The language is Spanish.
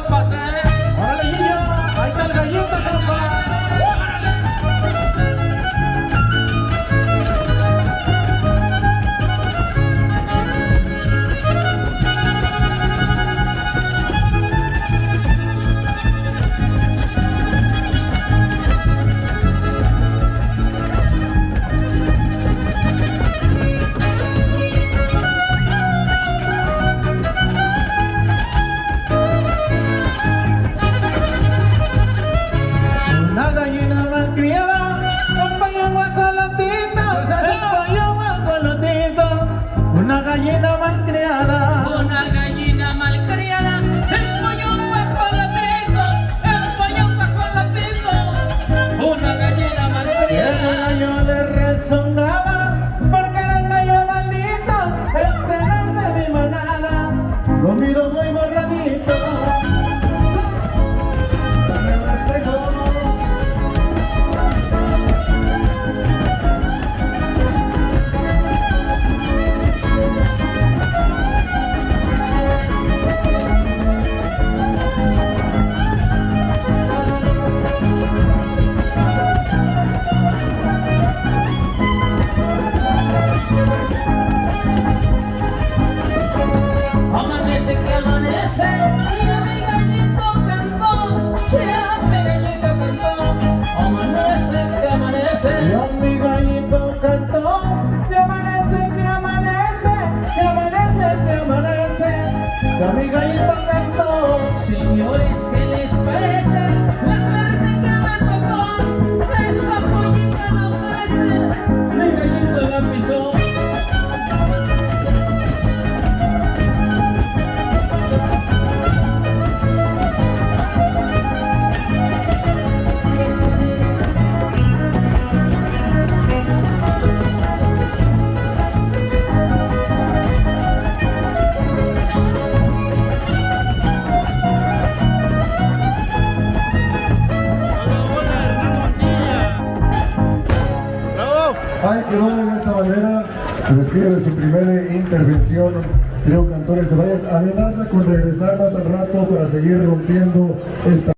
lo pasé. ¡Órale, Guillo! ¡Ahí está el gallito, compa! Una gallina malcriada, un pollo guacolotito, el pollo guacolotito. Una gallina malcriada. Una gallina malcriada, el pollo guajolotito, el pollo guajolotito. Una gallina Y el malcriada. gallo le rezongaba, porque era el gallo maldito. Este no es de mi manada, lo miro muy borradito. Me rastrejo. Amanece que amanece, y mi gallito cantó, ya mi gallito cantó. Amanece que amanece. Yo mi gallito cantó, que amanece, que amanece, que amanece, que amanece. Ya mi gallito cantó. Señores, ¿qué les parece? La suerte que me tocó, esa pollita no crece. Mi gallito la pisó. Ay, quedó de esta manera. Se despide de su primera intervención. Trío Cantores de Valles amenaza con regresar más al rato para seguir rompiendo esta